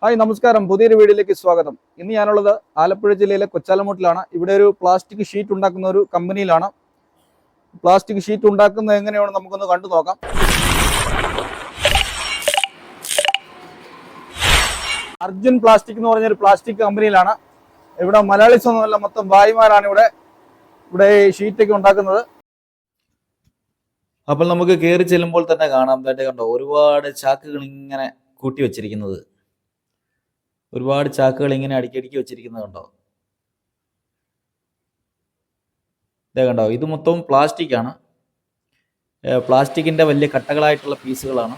Hi നമസ്കാരം, പുതിയൊരു വീഡിയോയിലേക്ക് സ്വാഗതം. ഇന്ന് ഞാനുള്ളത് ആലപ്പുഴ ജില്ലയിലെ കൊച്ചാലമൂട്ടിലാണ്. ഇവിടെ ഒരു പ്ലാസ്റ്റിക് ഷീറ്റ് ഉണ്ടാക്കുന്ന ഒരു കമ്പനിയിലാണ്. പ്ലാസ്റ്റിക് ഷീറ്റ് ഉണ്ടാക്കുന്നത് എങ്ങനെയാണെന്ന് നമുക്കൊന്ന് കണ്ടു നോക്കാം. അർജുൻ പ്ലാസ്റ്റിക് എന്ന് പറഞ്ഞൊരു പ്ലാസ്റ്റിക് കമ്പനിയിലാണ്. ഇവിടെ മലയാളീസ് ഒന്നുമല്ല, മൊത്തം ഭായിമാരാണ് ഇവിടെ ഷീറ്റൊക്കെ ഉണ്ടാക്കുന്നത്. അപ്പോൾ നമുക്ക് കയറി ചെല്ലുമ്പോൾ തന്നെ കാണാം, കണ്ടോ, ഒരുപാട് ചാക്കുകൾ ഇങ്ങനെ കൂട്ടി വെച്ചിരിക്കുന്നത്. ഒരുപാട് ചാക്കുകൾ ഇങ്ങനെ അടുക്കി വെച്ചിരിക്കുന്നത് കണ്ടോ. ഇതേ കണ്ടോ, ഇത് മൊത്തം പ്ലാസ്റ്റിക് ആണ്. പ്ലാസ്റ്റിക്കിന്റെ വലിയ കട്ടകളായിട്ടുള്ള പീസുകളാണ്.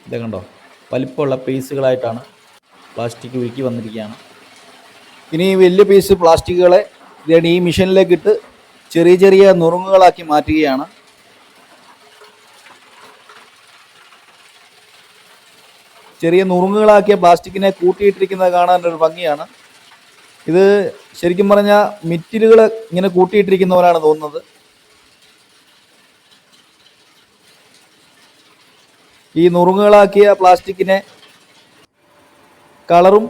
ഇതേ കണ്ടോ, വലിപ്പമുള്ള പീസുകളായിട്ടാണ് പ്ലാസ്റ്റിക് ഉരുക്കി വന്നിരിക്കുകയാണ്. ഇനി ഈ വലിയ പീസ് പ്ലാസ്റ്റിക്കുകളെ ഈ മെഷീനിലേക്ക് ഇട്ട് ചെറിയ ചെറിയ നുറുങ്ങുകളാക്കി മാറ്റുകയാണ്. ചെറിയ നുറുങ്ങുകളാക്കിയ പ്ലാസ്റ്റിക്കിനെ കൂട്ടിയിട്ടിരിക്കുന്നത് കാണാൻ ഒരു ഭംഗിയാണ്. ഇത് ശരിക്കും പറഞ്ഞാൽ മെറ്റീരിയലുകൾ ഇങ്ങനെ കൂട്ടിയിട്ടിരിക്കുന്ന പോലെയാണ് തോന്നുന്നത്. ഈ നുറുങ്ങുകളാക്കിയ പ്ലാസ്റ്റിക്കിനെ കളറും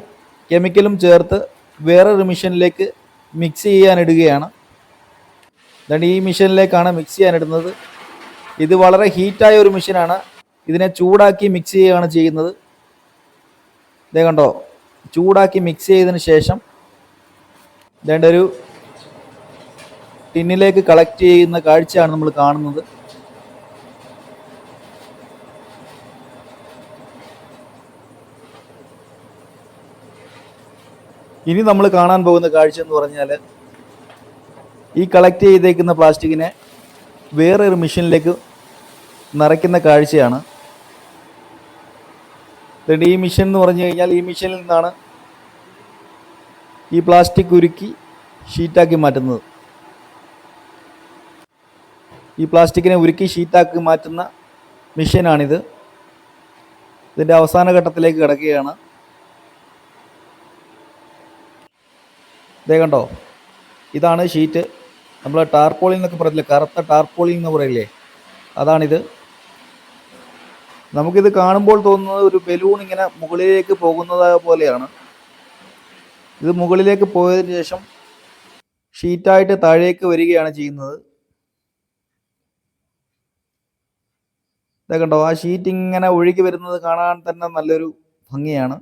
കെമിക്കലും ചേർത്ത് വേറൊരു മെഷീനിലേക്ക് മിക്സ് ചെയ്യാനിടുകയാണ്. അതുകൊണ്ട് ഈ മെഷീനിലേക്കാണ് മിക്സ് ചെയ്യാനിടുന്നത്. ഇത് വളരെ ഹീറ്റായ ഒരു മെഷീനാണ്. ഇതിനെ ചൂടാക്കി മിക്സ് ചെയ്യുകയാണ് ചെയ്യുന്നത്. ഇതേ കണ്ടോ, ചൂടാക്കി മിക്സ് ചെയ്തതിന് ശേഷം ഇതേണ്ട ഒരു ടിന്നിലേക്ക് കളക്ട് ചെയ്യുന്ന കാഴ്ചയാണ് നമ്മൾ കാണുന്നത്. ഇനി നമ്മൾ കാണാൻ പോകുന്ന കാഴ്ച എന്ന് പറഞ്ഞാൽ ഈ കളക്ട് ചെയ്തേക്കുന്ന പ്ലാസ്റ്റിക്കിനെ വേറൊരു മെഷീനിലേക്ക് നിറയ്ക്കുന്ന കാഴ്ചയാണ്. ഈ മെഷീൻ എന്ന് പറഞ്ഞു കഴിഞ്ഞാൽ ഈ മെഷീനിൽ നിന്നാണ് ഈ പ്ലാസ്റ്റിക് ഉരുക്കി ഷീറ്റാക്കി മാറ്റുന്നത്. ഈ പ്ലാസ്റ്റിക്കിനെ ഉരുക്കി ഷീറ്റാക്കി മാറ്റുന്ന മെഷീനാണിത്. ഇതിൻ്റെ അവസാന ഘട്ടത്തിലേക്ക് കിടക്കുകയാണ്. ഇതേ കണ്ടോ, ഇതാണ് ഷീറ്റ്. നമ്മൾ ടാർപോളിൻ എന്നൊക്കെ പറയില്ലേ, കറുത്ത ടാർപോളിൻ എന്ന് പറയില്ലേ, അതാണിത്. നമുക്കിത് കാണുമ്പോൾ തോന്നുന്നത് ഒരു ബലൂൺ ഇങ്ങനെ മുകളിലേക്ക് പോകുന്നത് പോലെയാണ്. ഇത് മുകളിലേക്ക് പോയതിന് ശേഷം ഷീറ്റായിട്ട് താഴേക്ക് വരികയാണ് ചെയ്യുന്നത്. ഇതാ കണ്ടോ, ആ ഷീറ്റ് ഇങ്ങനെ ഒഴുകി വരുന്നത് കാണാൻ തന്നെ നല്ലൊരു ഭംഗിയാണ്.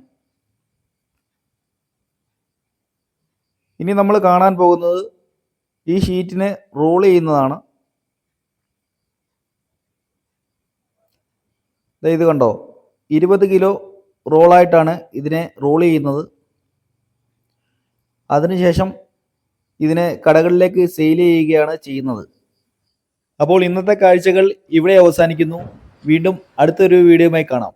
ഇനി നമ്മൾ കാണാൻ പോകുന്നത് ഈ ഷീറ്റിനെ റോൾ ചെയ്യുന്നതാണ്. ഇത് കണ്ടോ, 20 കിലോ റോളായിട്ടാണ് ഇതിനെ റോൾ ചെയ്യുന്നത്. അതിനുശേഷം ഇതിനെ കടകളിലേക്ക് സെയിൽ ചെയ്യുകയാണ് ചെയ്യുന്നത്. അപ്പോൾ ഇന്നത്തെ കാഴ്ചകൾ ഇവിടെ അവസാനിക്കുന്നു. വീണ്ടും അടുത്തൊരു വീഡിയോയുമായി കാണാം.